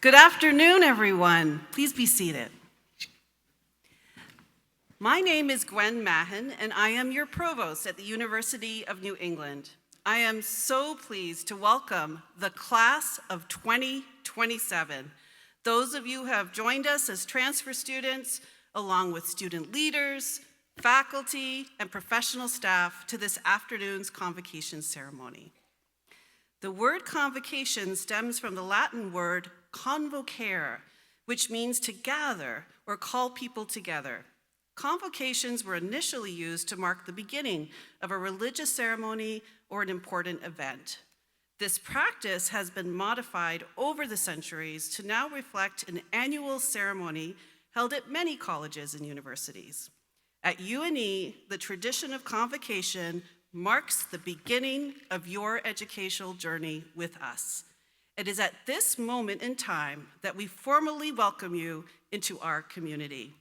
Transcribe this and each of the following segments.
Good afternoon, everyone. Please be seated. My name is Gwen Mahon, and I am your provost at the University of New England. I am so pleased to welcome the class of 2027. Those of you who have joined us as transfer students, along with student leaders, faculty, and professional staff to this afternoon's convocation ceremony. The word convocation stems from the Latin word convocare, which means to gather or call people together. Convocations were initially used to mark the beginning of a religious ceremony or an important event. This practice has been modified over the centuries to now reflect an annual ceremony held at many colleges and universities. At UNE, the tradition of convocation marks the beginning of your educational journey with us. It is at this moment in time that we formally welcome you into our community.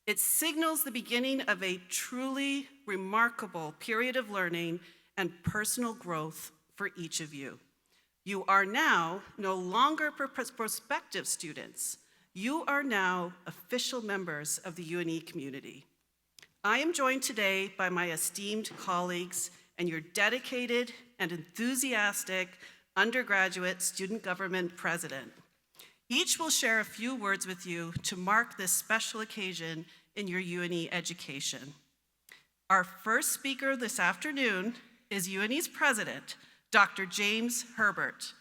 It signals the beginning of a truly remarkable period of learning and personal growth for each of you. You are now no longer prospective students. You are now official members of the UNE community. I am joined today by my esteemed colleagues and your dedicated and enthusiastic undergraduate student government president. Each will share a few words with you to mark this special occasion in your UNE education. Our first speaker this afternoon is UNE's president, Dr. James Herbert.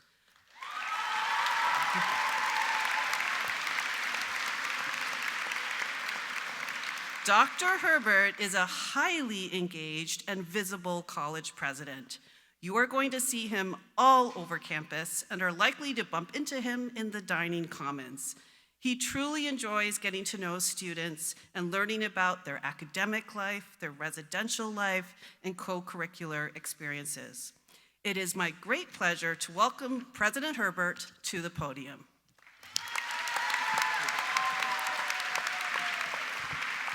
Dr. Herbert is a highly engaged and visible college president. You are going to see him all over campus and are likely to bump into him in the dining commons. He truly enjoys getting to know students and learning about their academic life, their residential life, and co-curricular experiences. It is my great pleasure to welcome President Herbert to the podium.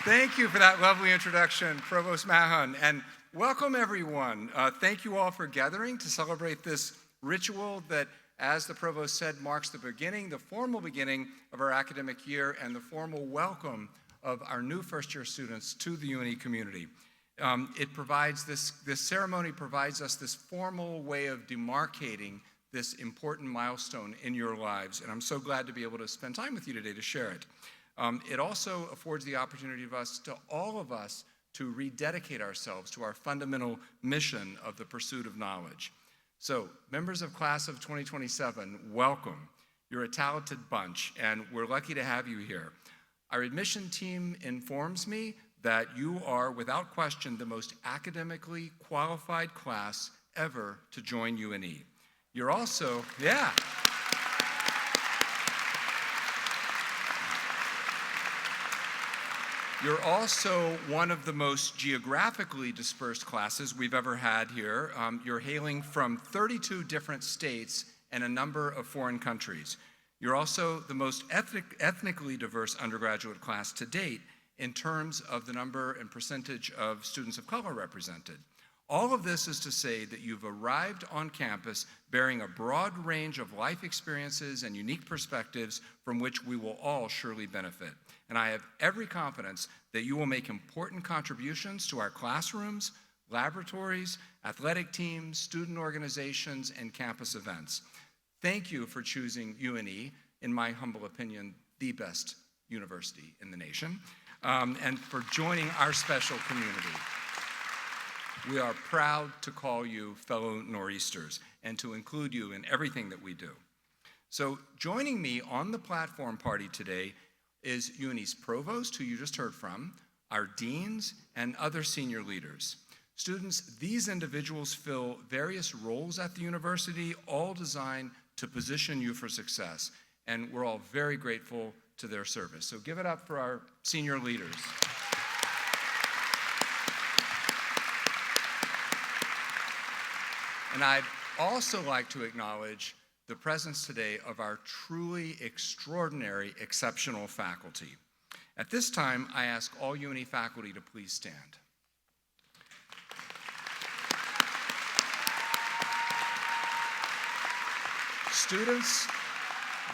Thank you for that lovely introduction, Provost Mahon, and welcome everyone. Thank you all for gathering to celebrate this ritual that, as the Provost said, marks the formal beginning of our academic year and the formal welcome of our new first-year students to the UNE community. This ceremony provides us this formal way of demarcating this important milestone in your lives, and I'm so glad to be able to spend time with you today to share it. It also affords the opportunity to all of us to rededicate ourselves to our fundamental mission of the pursuit of knowledge. So, members of class of 2027, welcome. You're a talented bunch, and we're lucky to have you here. Our admission team informs me that you are, without question, the most academically qualified class ever to join UNE. You're also, You're also one of the most geographically dispersed classes we've ever had here. You're hailing from 32 different states and a number of foreign countries. You're also the most ethnically diverse undergraduate class to date in terms of the number and percentage of students of color represented. All of this is to say that you've arrived on campus bearing a broad range of life experiences and unique perspectives from which we will all surely benefit. And I have every confidence that you will make important contributions to our classrooms, laboratories, athletic teams, student organizations, and campus events. Thank you for choosing UNE, in my humble opinion, the best university in the nation, and for joining our special community. We are proud to call you fellow Nor'easters and to include you in everything that we do. So joining me on the platform party today is UNE's provost, who you just heard from, our deans, and other senior leaders. Students, these individuals fill various roles at the university, all designed to position you for success, and we're all very grateful to their service. So give it up for our senior leaders. And I'd also like to acknowledge the presence today of our truly extraordinary, exceptional faculty. At this time, I ask all UNE faculty to please stand. Students,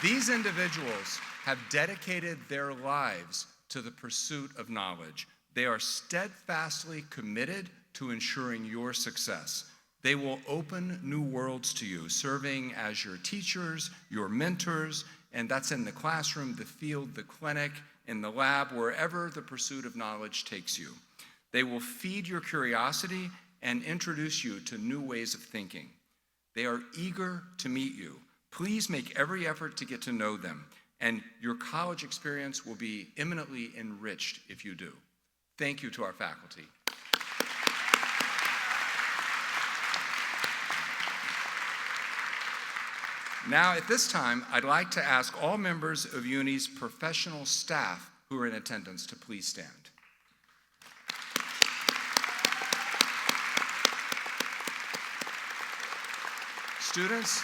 These individuals have dedicated their lives to the pursuit of knowledge. They are steadfastly committed to ensuring your success. They will open new worlds to you, serving as your teachers, your mentors, and that's in the classroom, the field, the clinic, in the lab, wherever the pursuit of knowledge takes you. They will feed your curiosity and introduce you to new ways of thinking. They are eager to meet you. Please make every effort to get to know them, and your college experience will be eminently enriched if you do. Thank you to our faculty. Now, at this time, I'd like to ask all members of UNI's professional staff who are in attendance to please stand. Students,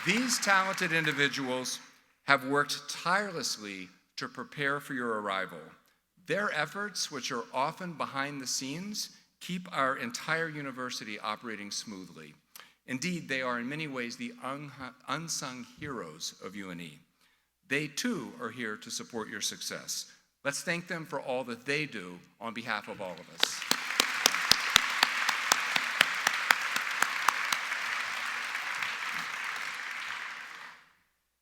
these talented individuals have worked tirelessly to prepare for your arrival. Their efforts, which are often behind the scenes, keep our entire university operating smoothly. Indeed, they are in many ways the unsung heroes of UNE. They too are here to support your success. Let's thank them for all that they do on behalf of all of us.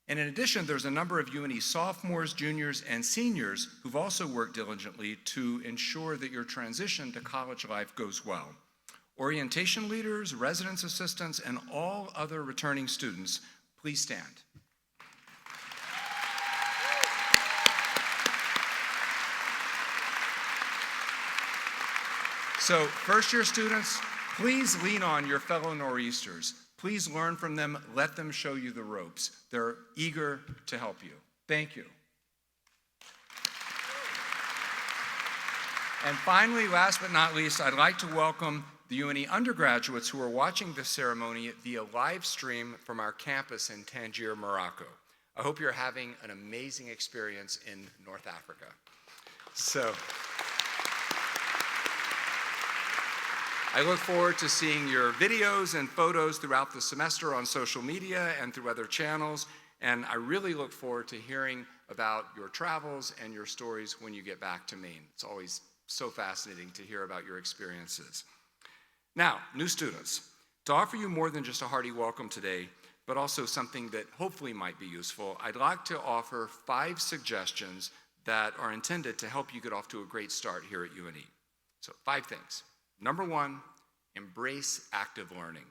And in addition, there's a number of UNE sophomores, juniors, and seniors who've also worked diligently to ensure that your transition to college life goes well. Orientation leaders, residence assistants, and all other returning students, please stand. So, first-year students, please lean on your fellow Nor'easters. Please learn from them. Let them show you the ropes. They're eager to help you. Thank you. And finally, last but not least, I'd like to welcome the UNE undergraduates who are watching this ceremony via live stream from our campus in Tangier, Morocco. I hope you're having an amazing experience in North Africa. So, I look forward to seeing your videos and photos throughout the semester on social media and through other channels, and I really look forward to hearing about your travels and your stories when you get back to Maine. It's always so fascinating to hear about your experiences. Now, new students, to offer you more than just a hearty welcome today, but also something that hopefully might be useful, I'd like to offer 5 suggestions that are intended to help you get off to a great start here at UNE. So 5 things. Number 1, embrace active learning.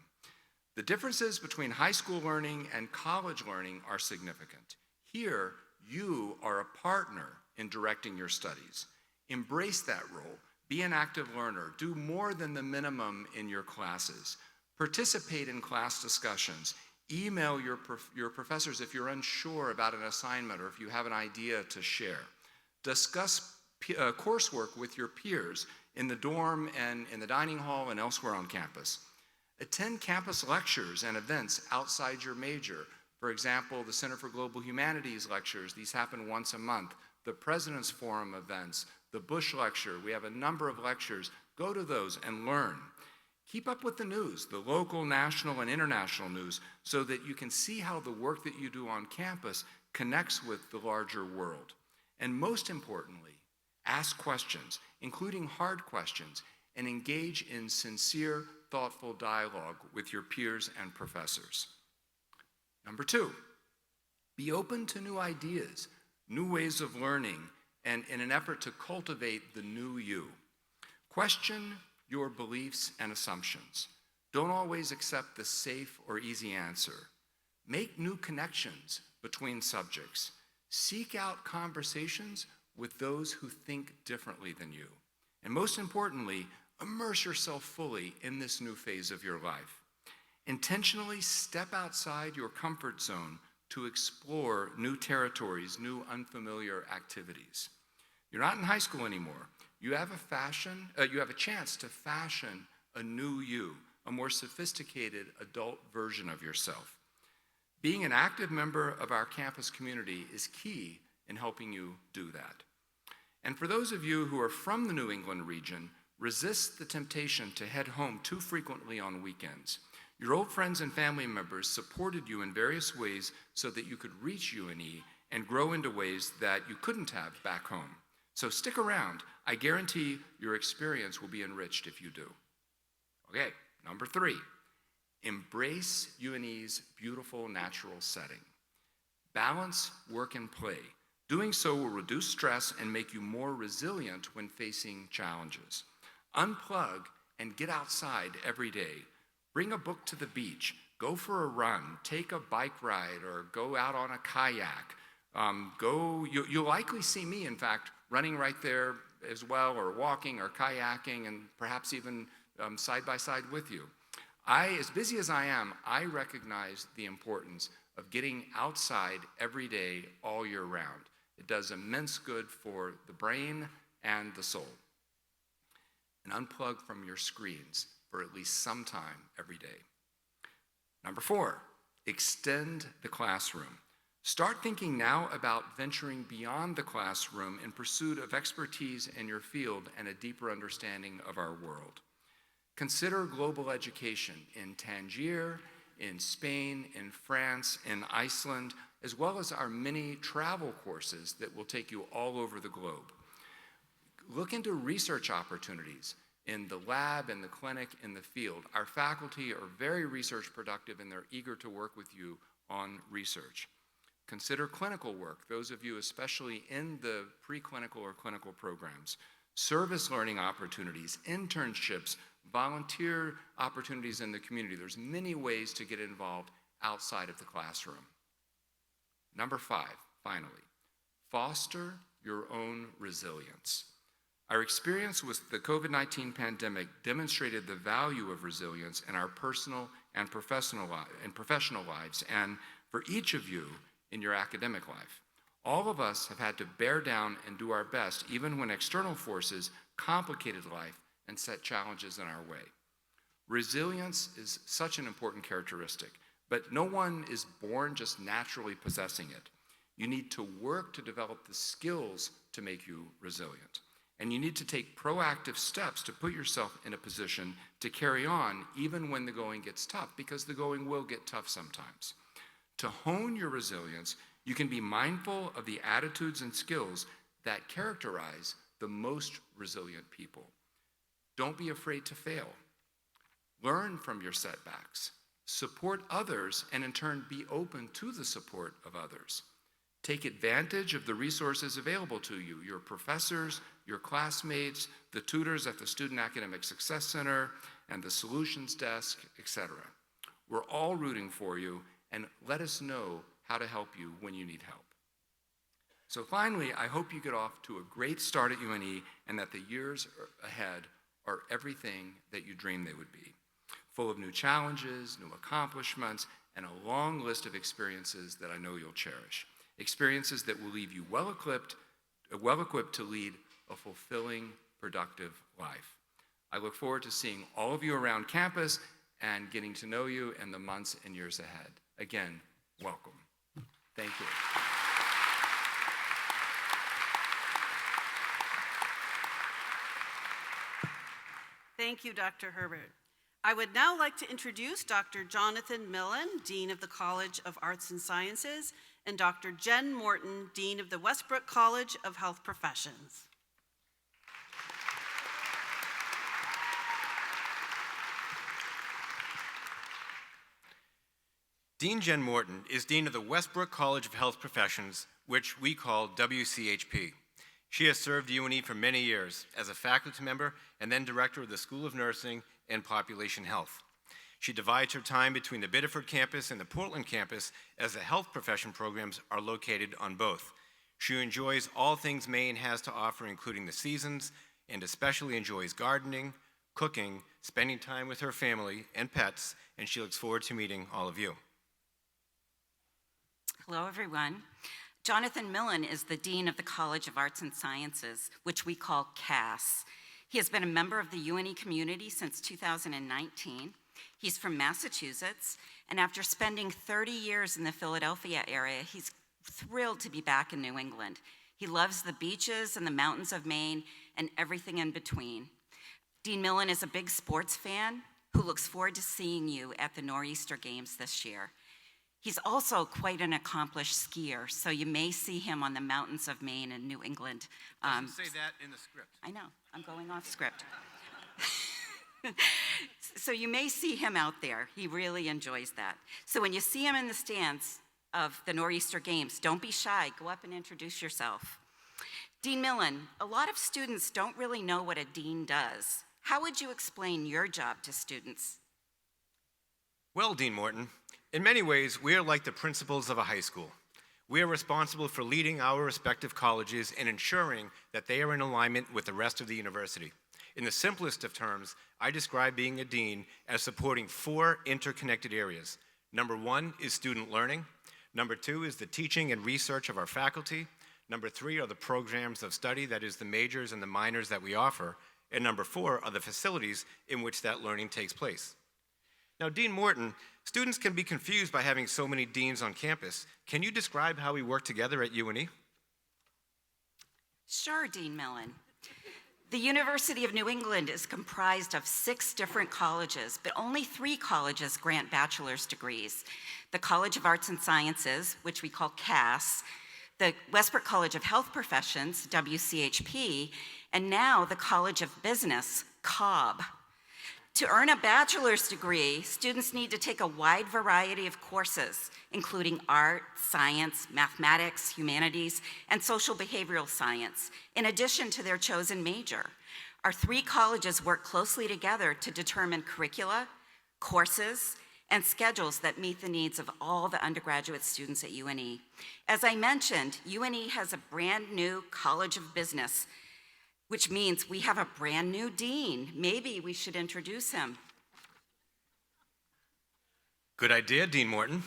The differences between high school learning and college learning are significant. Here, you are a partner in directing your studies. Embrace that role. Be an active learner. Do more than the minimum in your classes. Participate in class discussions. Email your professors if you're unsure about an assignment or if you have an idea to share. Discuss coursework with your peers in the dorm and in the dining hall and elsewhere on campus. Attend campus lectures and events outside your major. For example, the Center for Global Humanities lectures. These happen once a month. The President's Forum events, the Bush Lecture. We have a number of lectures. Go to those and learn. Keep up with the news, the local, national, and international news, so that you can see how the work that you do on campus connects with the larger world. And most importantly, ask questions, including hard questions, and engage in sincere, thoughtful dialogue with your peers and professors. Number 2, be open to new ideas, new ways of learning, and in an effort to cultivate the new you. Question your beliefs and assumptions. Don't always accept the safe or easy answer. Make new connections between subjects. Seek out conversations with those who think differently than you. And most importantly, immerse yourself fully in this new phase of your life. Intentionally step outside your comfort zone to explore new territories, new unfamiliar activities. You're not in high school anymore. You have a chance to fashion a new you, a more sophisticated adult version of yourself. Being an active member of our campus community is key in helping you do that. And for those of you who are from the New England region, resist the temptation to head home too frequently on weekends. Your old friends and family members supported you in various ways so that you could reach UNE and grow into ways that you couldn't have back home. So stick around. I guarantee your experience will be enriched if you do. Okay, number 3, embrace UNE's beautiful natural setting. Balance work and play. Doing so will reduce stress and make you more resilient when facing challenges. Unplug and get outside every day. Bring a book to the beach, go for a run, take a bike ride, or go out on a kayak. You'll likely see me, in fact, running right there as well, or walking or kayaking, and perhaps even side by side with you. As busy as I am, I recognize the importance of getting outside every day, all year round. It does immense good for the brain and the soul. And unplug from your screens for at least some time every day. Number 4, extend the classroom. Start thinking now about venturing beyond the classroom in pursuit of expertise in your field and a deeper understanding of our world. Consider global education in Tangier, in Spain, in France, in Iceland, as well as our many travel courses that will take you all over the globe. Look into research opportunities in the lab, in the clinic, in the field. Our faculty are very research productive and they're eager to work with you on research. Consider clinical work, those of you especially in the preclinical or clinical programs. Service learning opportunities, internships, volunteer opportunities in the community. There's many ways to get involved outside of the classroom. Number 5, finally, foster your own resilience. Our experience with the COVID-19 pandemic demonstrated the value of resilience in our personal and professional lives, and for each of you in your academic life. All of us have had to bear down and do our best, even when external forces complicated life and set challenges in our way. Resilience is such an important characteristic, but no one is born just naturally possessing it. You need to work to develop the skills to make you resilient. And you need to take proactive steps to put yourself in a position to carry on even when the going gets tough, because the going will get tough sometimes. To hone your resilience, you can be mindful of the attitudes and skills that characterize the most resilient people. Don't be afraid to fail. Learn from your setbacks. Support others, and in turn, be open to the support of others. Take advantage of the resources available to you, your professors, your classmates, the tutors at the Student Academic Success Center, and the Solutions Desk, etc. We're all rooting for you, and let us know how to help you when you need help. So finally, I hope you get off to a great start at UNE and that the years ahead are everything that you dreamed they would be, full of new challenges, new accomplishments, and a long list of experiences that I know you'll cherish. Experiences that will leave you well-equipped to lead a fulfilling, productive life. I look forward to seeing all of you around campus and getting to know you in the months and years ahead. Again, welcome. Thank you. Thank you, Dr. Herbert. I would now like to introduce Dr. Jonathan Millen, Dean of the College of Arts and Sciences, and Dr. Jen Morton, Dean of the Westbrook College of Health Professions. Dean Jen Morton is Dean of the Westbrook College of Health Professions, which we call WCHP. She has served UNE for many years as a faculty member and then director of the School of Nursing and Population Health. She divides her time between the Biddeford campus and the Portland campus, as the health profession programs are located on both. She enjoys all things Maine has to offer, including the seasons, and especially enjoys gardening, cooking, spending time with her family and pets, and she looks forward to meeting all of you. Hello, everyone. Jonathan Millen is the Dean of the College of Arts and Sciences, which we call CAS. He has been a member of the UNE community since 2019. He's from Massachusetts, and after spending 30 years in the Philadelphia area, he's thrilled to be back in New England. He loves the beaches and the mountains of Maine and everything in between. Dean Millen is a big sports fan, who looks forward to seeing you at the Nor'easter Games this year. He's also quite an accomplished skier, so you may see him on the mountains of Maine and New England. Doesn't say that in the script. I know, I'm going off script. So you may see him out there. He really enjoys that. So when you see him in the stands of the Nor'easter Games, don't be shy. Go up and introduce yourself. Dean Millen, a lot of students don't really know what a dean does. How would you explain your job to students? Well, Dean Morton, in many ways, we are like the principals of a high school. We are responsible for leading our respective colleges and ensuring that they are in alignment with the rest of the university. In the simplest of terms, I describe being a dean as supporting 4 interconnected areas. Number 1 is student learning. Number 2 is the teaching and research of our faculty. Number 3 are the programs of study, that is the majors and the minors that we offer. And number 4 are the facilities in which that learning takes place. Now, Dean Morton, students can be confused by having so many deans on campus. Can you describe how we work together at UNE? Sure, Dean Millen. The University of New England is comprised of 6 different colleges, but only 3 colleges grant bachelor's degrees. The College of Arts and Sciences, which we call CAS, the Westbrook College of Health Professions, WCHP, and now the College of Business, COB. To earn a bachelor's degree, students need to take a wide variety of courses, including art, science, mathematics, humanities, and social behavioral science, in addition to their chosen major. Our 3 colleges work closely together to determine curricula, courses, and schedules that meet the needs of all the undergraduate students at UNE. As I mentioned, UNE has a brand new College of Business, which means we have a brand new dean. Maybe we should introduce him. Good idea, Dean Morton.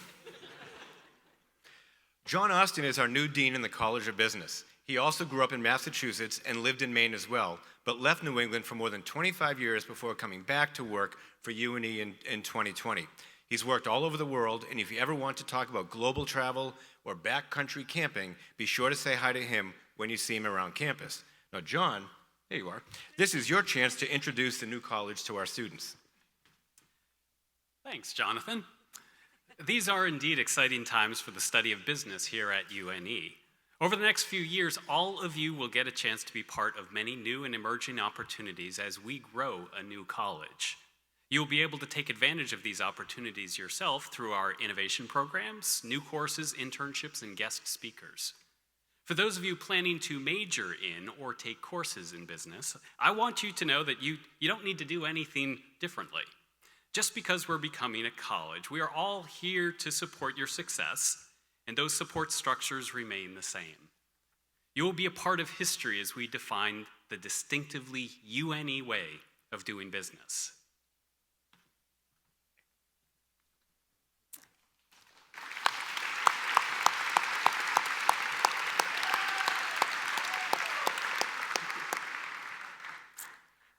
John Austin is our new dean in the College of Business. He also grew up in Massachusetts and lived in Maine as well, but left New England for more than 25 years before coming back to work for UNE in 2020. He's worked all over the world, and if you ever want to talk about global travel or backcountry camping, be sure to say hi to him when you see him around campus. Now, John, here you are. This is your chance to introduce the new college to our students. Thanks, Jonathan. These are indeed exciting times for the study of business here at UNE. Over the next few years, all of you will get a chance to be part of many new and emerging opportunities as we grow a new college. You will be able to take advantage of these opportunities yourself through our innovation programs, new courses, internships, and guest speakers. For those of you planning to major in or take courses in business, I want you to know that you don't need to do anything differently. Just because we're becoming a college, we are all here to support your success, and those support structures remain the same. You will be a part of history as we define the distinctively UNE way of doing business.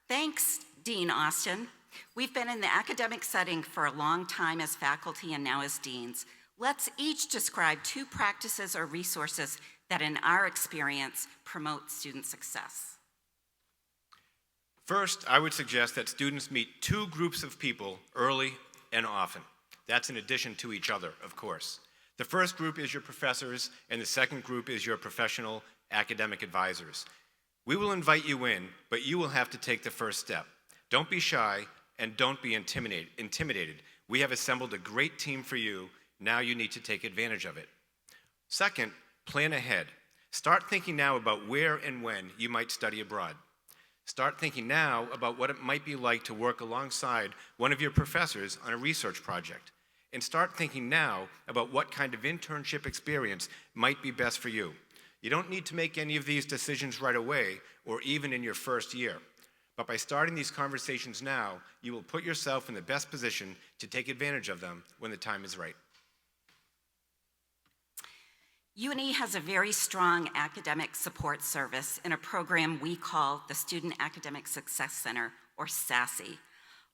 Thanks, Dean Austin. We've been in the academic setting for a long time as faculty and now as deans. Let's each describe 2 practices or resources that, in our experience, promote student success. First, I would suggest that students meet 2 groups of people early and often. That's in addition to each other, of course. The first group is your professors, and the second group is your professional academic advisors. We will invite you in, but you will have to take the first step. Don't be shy, and don't be intimidated. We have assembled a great team for you. Now you need to take advantage of it. Second, plan ahead. Start thinking now about where and when you might study abroad. Start thinking now about what it might be like to work alongside one of your professors on a research project. And start thinking now about what kind of internship experience might be best for you. You don't need to make any of these decisions right away or even in your first year. But by starting these conversations now, you will put yourself in the best position to take advantage of them when the time is right. UNE has a very strong academic support service in a program we call the Student Academic Success Center, or SASE.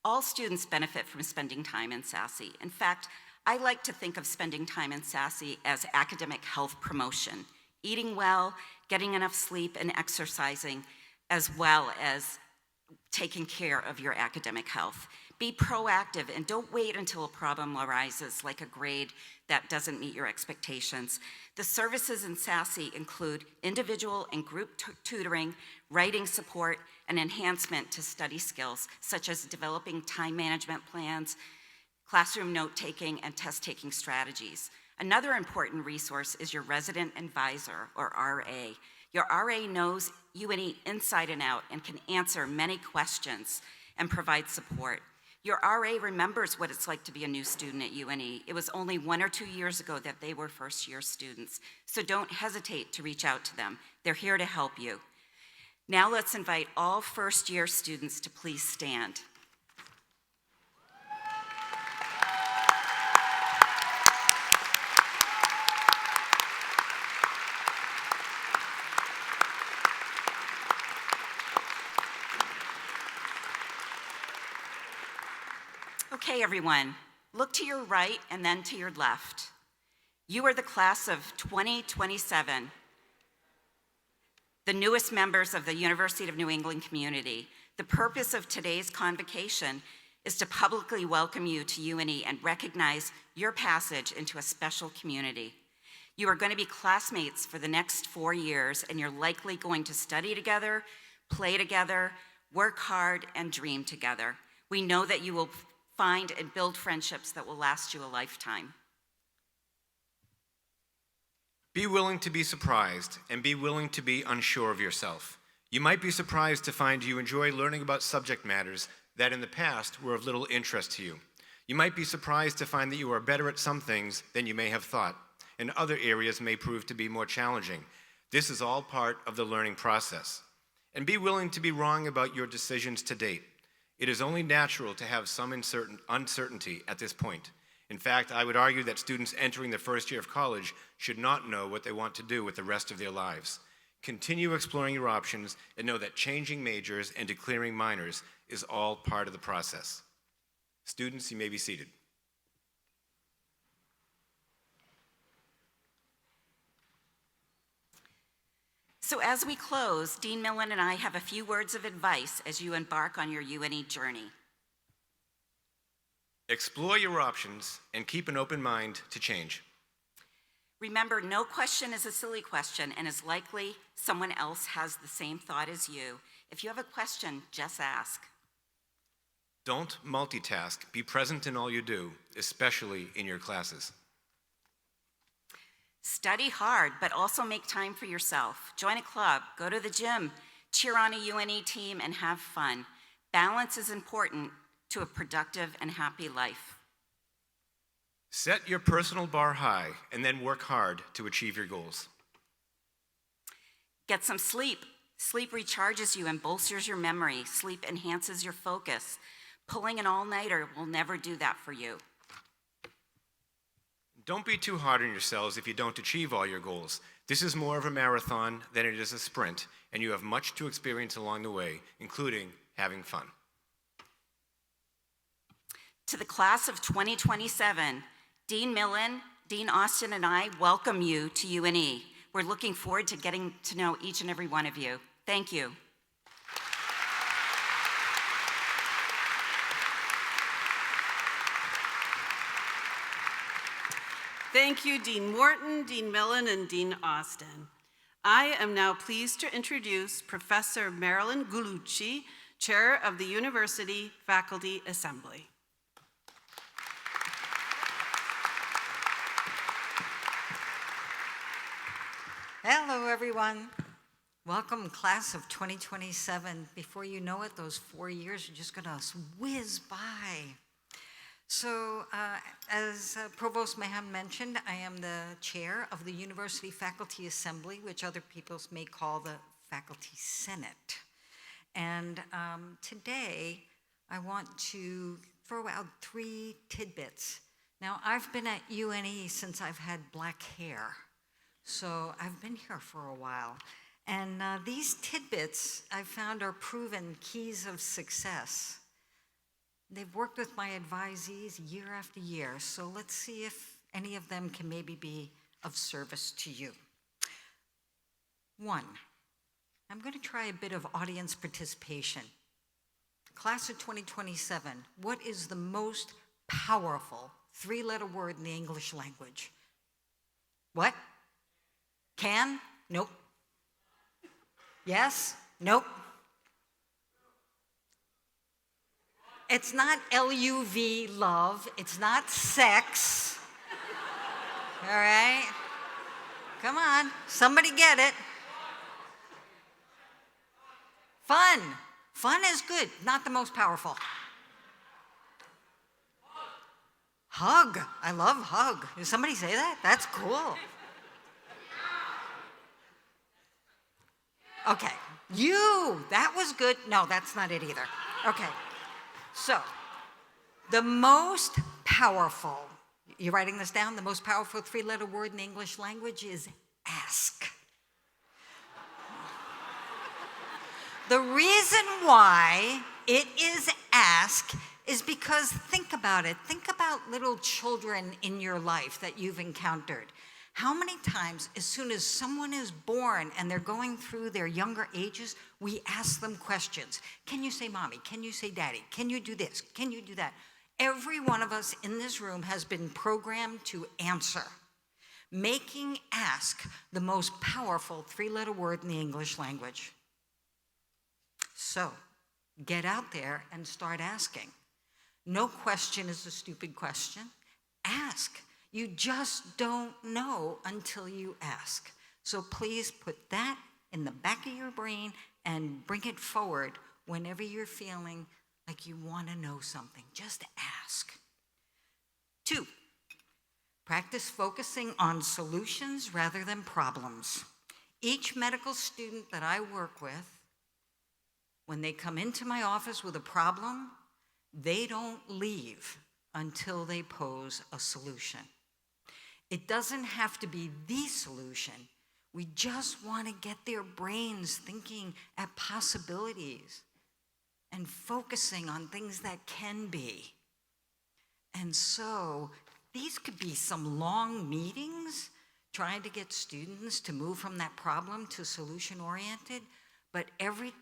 All students benefit from spending time in SASE. In fact, I like to think of spending time in SASE as academic health promotion, eating well, getting enough sleep, and exercising, as well as taking care of your academic health. Be proactive and don't wait until a problem arises, like a grade that doesn't meet your expectations. The services in SASE include individual and group tutoring, writing support, and enhancement to study skills, such as developing time management plans, classroom note-taking, and test-taking strategies. Another important resource is your resident advisor, or RA. Your RA knows UNE inside and out and can answer many questions and provide support. Your RA remembers what it's like to be a new student at UNE. It was only 1 or 2 years ago that they were first-year students, so don't hesitate to reach out to them. They're here to help you. Now let's invite all first-year students to please stand. Okay, everyone, look to your right and then to your left. You are the class of 2027, the newest members of the University of New England community. The purpose of today's convocation is to publicly welcome you to UNE and recognize your passage into a special community. You are going to be classmates for the next 4 years, and you're likely going to study together, play together, work hard, and dream together. We know that you will find and build friendships that will last you a lifetime. Be willing to be surprised and be willing to be unsure of yourself. You might be surprised to find you enjoy learning about subject matters that in the past were of little interest to you. You might be surprised to find that you are better at some things than you may have thought, and other areas may prove to be more challenging. This is all part of the learning process. And be willing to be wrong about your decisions to date. It is only natural to have some uncertainty at this point. In fact, I would argue that students entering the first year of college should not know what they want to do with the rest of their lives. Continue exploring your options and know that changing majors and declaring minors is all part of the process. Students, you may be seated. So as we close, Dean Millen and I have a few words of advice as you embark on your UNE journey. Explore your options and keep an open mind to change. Remember, no question is a silly question, and it's likely someone else has the same thought as you. If you have a question, just ask. Don't multitask. Be present in all you do, especially in your classes. Study hard, but also make time for yourself. Join a club, go to the gym, cheer on a UNE team, and have fun. Balance is important to a productive and happy life. Set your personal bar high and then work hard to achieve your goals. Get some sleep. Sleep recharges you and bolsters your memory. Sleep enhances your focus. Pulling an all-nighter will never do that for you. Don't be too hard on yourselves if you don't achieve all your goals. This is more of a marathon than it is a sprint, and you have much to experience along the way, including having fun. To the class of 2027, Dean Millen, Dean Austin, and I welcome you to UNE. We're looking forward to getting to know each and every one of you. Thank you. Thank you, Dean Morton, Dean Millen, and Dean Austin. I am now pleased to introduce Professor Marilyn Gulucci, Chair of the University Faculty Assembly. Hello, everyone. Welcome, class of 2027. Before you know it, those 4 years are just gonna whiz by. So, as Provost Mahan mentioned, I am the chair of the University Faculty Assembly, which other people may call the Faculty Senate. And today, I want to throw out 3 tidbits. Now, I've been at UNE since I've had black hair, so I've been here for a while. And these tidbits I found are proven keys of success. They've worked with my advisees year after year, so let's see if any of them can maybe be of service to you. 1, I'm going to try a bit of audience participation. class of 2027, what is the most powerful three-letter word in the English language? What? Can? Nope. Yes? Nope. It's not L-U-V, love. It's not sex. All right? Come on, somebody get it. Fun. Fun is good, not the most powerful. Hug. I love hug. Did somebody say that? That's cool. Okay. That was good. No, that's not it either. Okay. So, the most powerful, you writing this down? The most powerful three-letter word in the English language is ask. The reason why it is ask is because think about it. Think about little children in your life that you've encountered. How many times, as soon as someone is born and they're going through their younger ages, we ask them questions. Can you say mommy? Can you say daddy? Can you do this? Can you do that? Every one of us in this room has been programmed to answer, making ask the most powerful three-letter word in the English language. So, get out there and start asking. No question is a stupid question. Ask. You just don't know until you ask. So please put that in the back of your brain and bring it forward whenever you're feeling like you want to know something. Just ask. 2, practice focusing on solutions rather than problems. Each medical student that I work with, when they come into my office with a problem, they don't leave until they pose a solution. It doesn't have to be the solution. We just want to get their brains thinking at possibilities and focusing on things that can be. And so these could be some long meetings trying to get students to move from that problem to solution-oriented, but every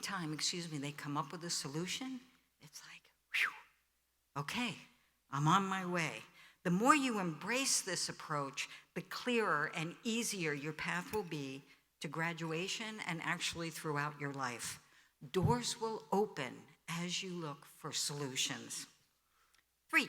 time, they come up with a solution, it's like, whew, okay, I'm on my way. The more you embrace this approach, the clearer and easier your path will be to graduation and actually throughout your life. Doors will open as you look for solutions. 3,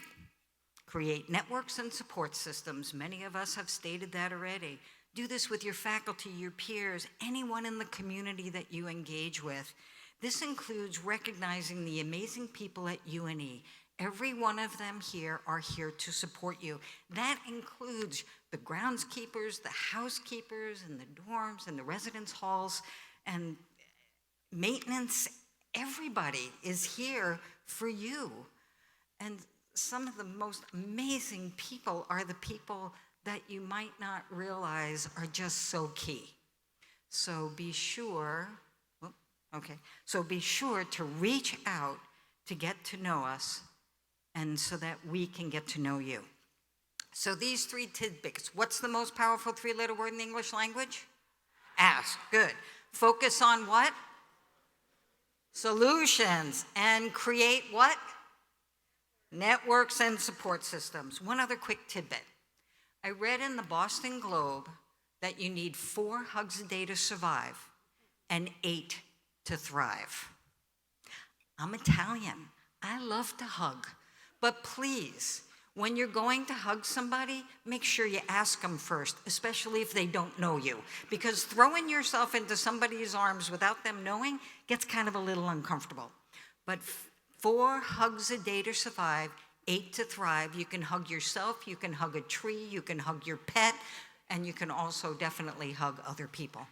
create networks and support systems. Many of us have stated that already. Do this with your faculty, your peers, anyone in the community that you engage with. This includes recognizing the amazing people at UNE. Every one of them here are here to support you. That includes the groundskeepers, the housekeepers, and the dorms, and the residence halls, and maintenance. Everybody is here for you. And some of the most amazing people are the people that you might not realize are just so key. So be sure, be sure to reach out to get to know us, and so that we can get to know you. So these 3 tidbits. What's the most powerful three-letter word in the English language? Ask. Good. Focus on what? Solutions. And create what? Networks and support systems. One other quick tidbit. I read in the Boston Globe that you need 4 hugs a day to survive and 8 to thrive. I'm Italian. I love to hug. But please, when you're going to hug somebody, make sure you ask them first, especially if they don't know you. Because throwing yourself into somebody's arms without them knowing gets kind of a little uncomfortable. But 4 hugs a day to survive, 8 to thrive. You can hug yourself, you can hug a tree, you can hug your pet, and you can also definitely hug other people.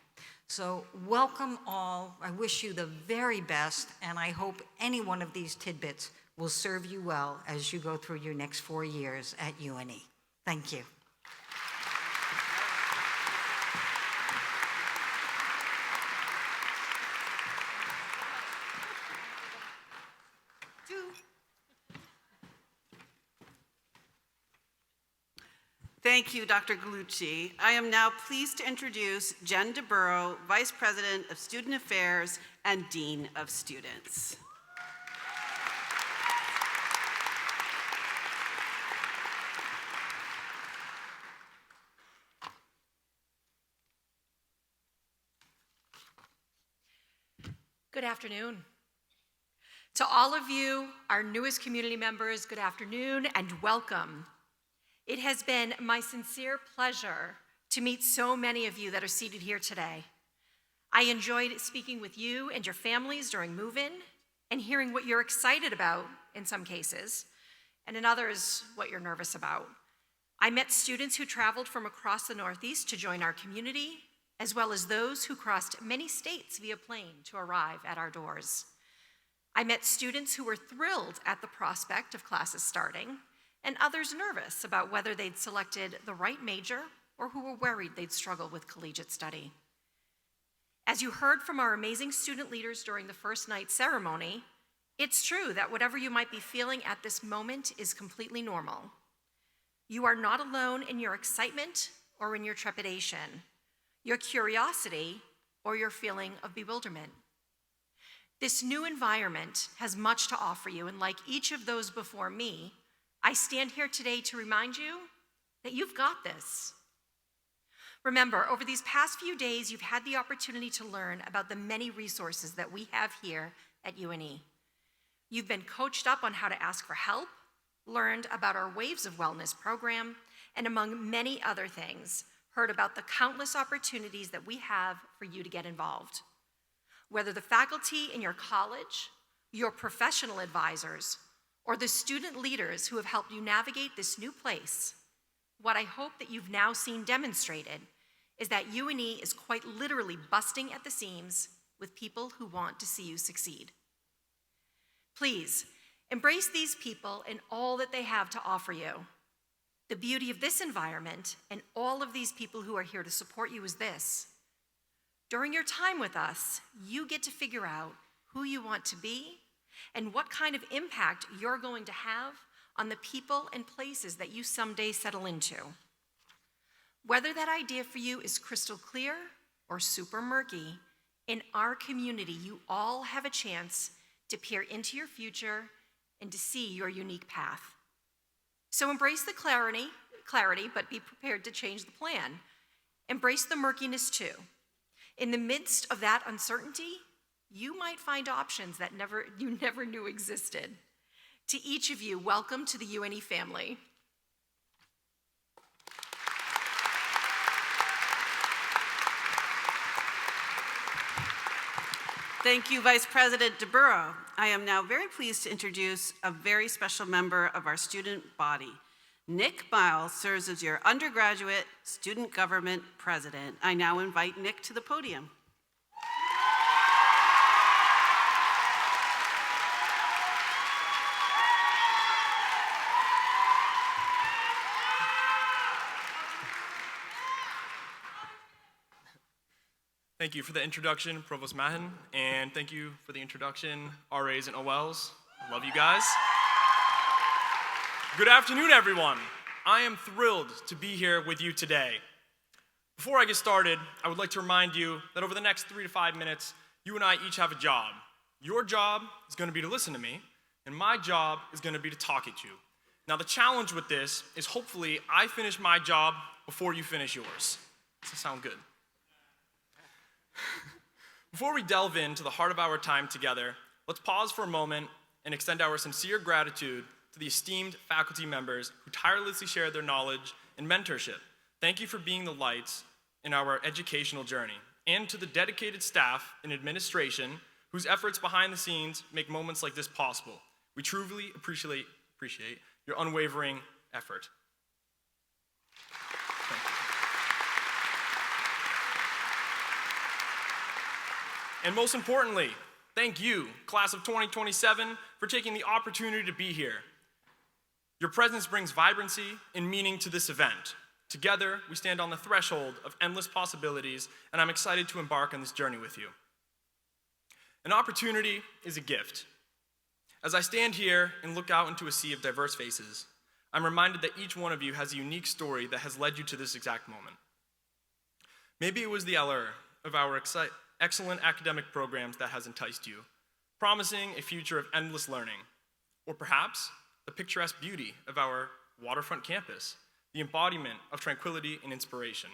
So welcome all. I wish you the very best, and I hope any one of these tidbits will serve you well as you go through your next 4 years at UNE. Thank you. Thank you, Dr. Gallucci. I am now pleased to introduce Jen DeBurrow, Vice President of Student Affairs and Dean of Students. Good afternoon. To all of you, our newest community members, good afternoon and welcome. It has been my sincere pleasure to meet so many of you that are seated here today. I enjoyed speaking with you and your families during move-in and hearing what you're excited about in some cases, and in others, what you're nervous about. I met students who traveled from across the Northeast to join our community, as well as those who crossed many states via plane to arrive at our doors. I met students who were thrilled at the prospect of classes starting, and others nervous about whether they'd selected the right major or who were worried they'd struggle with collegiate study. As you heard from our amazing student leaders during the first night ceremony, it's true that whatever you might be feeling at this moment is completely normal. You are not alone in your excitement or in your trepidation, your curiosity or your feeling of bewilderment. This new environment has much to offer you, and like each of those before me, I stand here today to remind you that you've got this. Remember, over these past few days, you've had the opportunity to learn about the many resources that we have here at UNE. You've been coached up on how to ask for help, learned about our Waves of Wellness program, and among many other things, heard about the countless opportunities that we have for you to get involved. Whether the faculty in your college, your professional advisors, or the student leaders who have helped you navigate this new place, what I hope that you've now seen demonstrated is that UNE is quite literally busting at the seams with people who want to see you succeed. Please, embrace these people and all that they have to offer you. The beauty of this environment and all of these people who are here to support you is this. During your time with us, you get to figure out who you want to be and what kind of impact you're going to have on the people and places that you someday settle into. Whether that idea for you is crystal clear or super murky, in our community, you all have a chance to peer into your future and to see your unique path. So embrace the clarity, but be prepared to change the plan. Embrace the murkiness too. In the midst of that uncertainty, you might find options that you never knew existed. To each of you, welcome to the UNE family. Thank you, Vice President DeBurrow. I am now very pleased to introduce a very special member of our student body. Nick Miles serves as your undergraduate student government president. I now invite Nick to the podium. Thank you for the introduction, Provost Mahon, and thank you for the introduction, RAs and OLs. I love you guys. Good afternoon, everyone. I am thrilled to be here with you today. Before I get started, I would like to remind you that over the next 3 to 5 minutes, you and I each have a job. Your job is going to be to listen to me, and my job is going to be to talk at you. Now, the challenge with this is hopefully I finish my job before you finish yours. Does that sound good? Before we delve into the heart of our time together, let's pause for a moment and extend our sincere gratitude to the esteemed faculty members who tirelessly share their knowledge and mentorship. Thank you for being the lights in our educational journey, and to the dedicated staff and administration whose efforts behind the scenes make moments like this possible. We truly appreciate your unwavering effort. Thank you. And most importantly, thank you, class of 2027, for taking the opportunity to be here. Your presence brings vibrancy and meaning to this event. Together, we stand on the threshold of endless possibilities, and I'm excited to embark on this journey with you. An opportunity is a gift. As I stand here and look out into a sea of diverse faces, I'm reminded that each one of you has a unique story that has led you to this exact moment. Maybe it was the allure of our excellent academic programs that has enticed you, promising a future of endless learning. Or perhaps the picturesque beauty of our waterfront campus, the embodiment of tranquility and inspiration.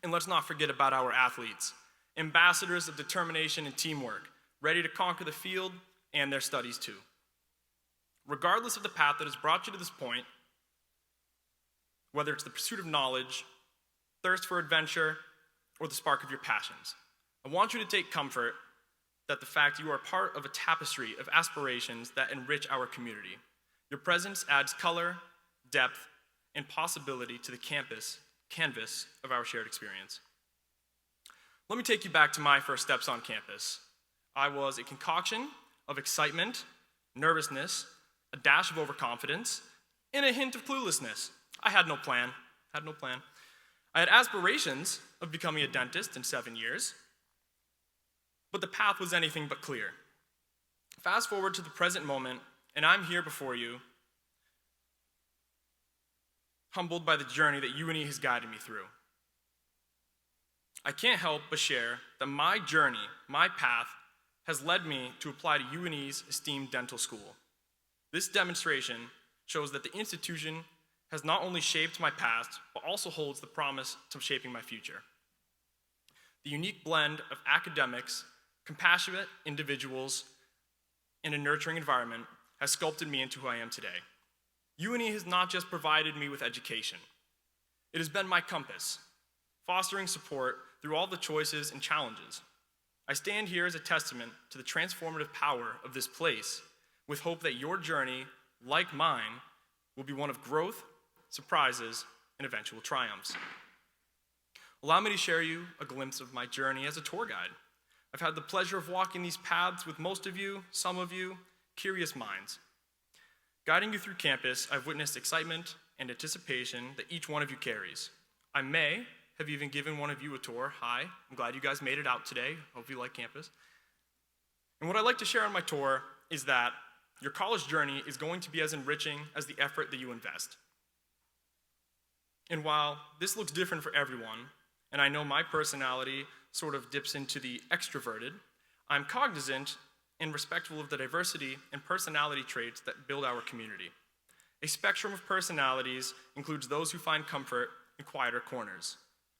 And let's not forget about our athletes, ambassadors of determination and teamwork, ready to conquer the field and their studies too. Regardless of the path that has brought you to this point, whether it's the pursuit of knowledge, thirst for adventure, or the spark of your passions, I want you to take comfort that the fact you are part of a tapestry of aspirations that enrich our community. Your presence adds color, depth, and possibility to the canvas of our shared experience. Let me take you back to my first steps on campus. I was a concoction of excitement, nervousness, a dash of overconfidence, and a hint of cluelessness. I had no plan. I had aspirations of becoming a dentist in 7 years, but the path was anything but clear. Fast forward to the present moment, and I'm here before you, humbled by the journey that UNE has guided me through. I can't help but share that my journey, my path, has led me to apply to UNE's esteemed dental school. This demonstration shows that the institution has not only shaped my past, but also holds the promise to shaping my future. The unique blend of academics, compassionate individuals, and a nurturing environment has sculpted me into who I am today. UNE has not just provided me with education. It has been my compass, fostering support through all the choices and challenges. I stand here as a testament to the transformative power of this place, with hope that your journey, like mine, will be one of growth, surprises, and eventual triumphs. Allow me to share you a glimpse of my journey as a tour guide. I've had the pleasure of walking these paths with most of you, some of you, curious minds. Guiding you through campus, I've witnessed excitement and anticipation that each one of you carries. I may have even given one of you a tour. Hi, I'm glad you guys made it out today. Hope you like campus. And what I'd like to share on my tour is that your college journey is going to be as enriching as the effort that you invest. And while this looks different for everyone, and I know my personality sort of dips into the extroverted, I'm cognizant and respectful of the diversity and personality traits that build our community. A spectrum of personalities includes those who find comfort in quieter corners.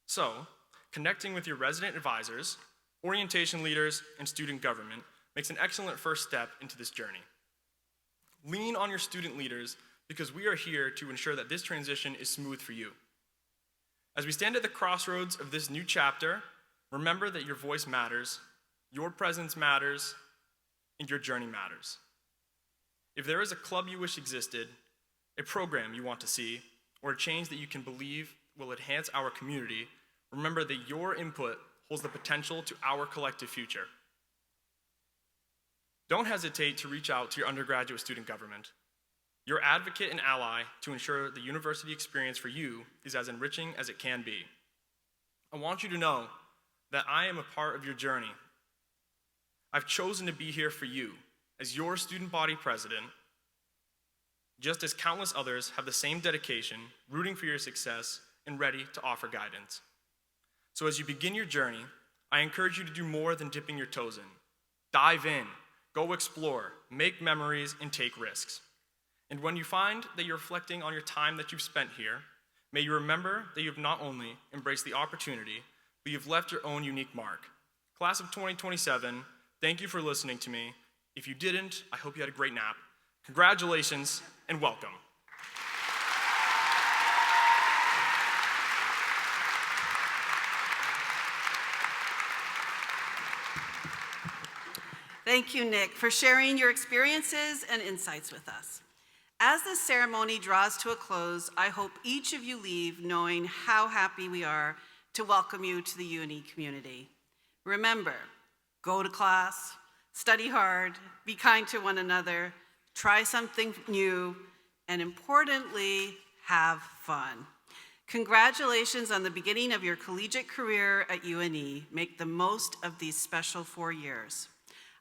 So, connecting with your resident advisors, orientation leaders, and student government makes an excellent first step into this journey. Lean on your student leaders because we are here to ensure that this transition is smooth for you. As we stand at the crossroads of this new chapter, remember that your voice matters, your presence matters, and your journey matters. If there is a club you wish existed, a program you want to see, or a change that you can believe will enhance our community, remember that your input holds the potential to our collective future. Don't hesitate to reach out to your undergraduate student government, your advocate and ally, to ensure the university experience for you is as enriching as it can be. I want you to know that I am a part of your journey. I've chosen to be here for you as your student body president, just as countless others have the same dedication, rooting for your success, and ready to offer guidance. So as you begin your journey, I encourage you to do more than dipping your toes in. Dive in, go explore, make memories, and take risks. And when you find that you're reflecting on your time that you've spent here, may you remember that you've not only embraced the opportunity, but you've left your own unique mark. Class of 2027, thank you for listening to me. If you didn't, I hope you had a great nap. Congratulations and welcome. Thank you, Nick, for sharing your experiences and insights with us. As this ceremony draws to a close, I hope each of you leave knowing how happy we are to welcome you to the UNE community. Remember, go to class, study hard, be kind to one another, try something new, and importantly, have fun. Congratulations on the beginning of your collegiate career at UNE. Make the most of these special 4 years.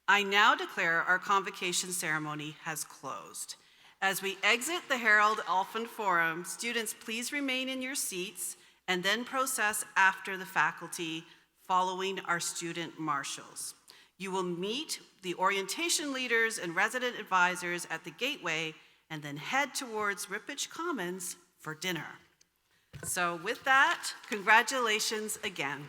I now declare our convocation ceremony has closed. As we exit the Harold Alphen Forum, students, please remain in your seats and then process after the faculty following our student marshals. You will meet the orientation leaders and resident advisors at the gateway and then head towards Rippich Commons for dinner. So with that, congratulations again.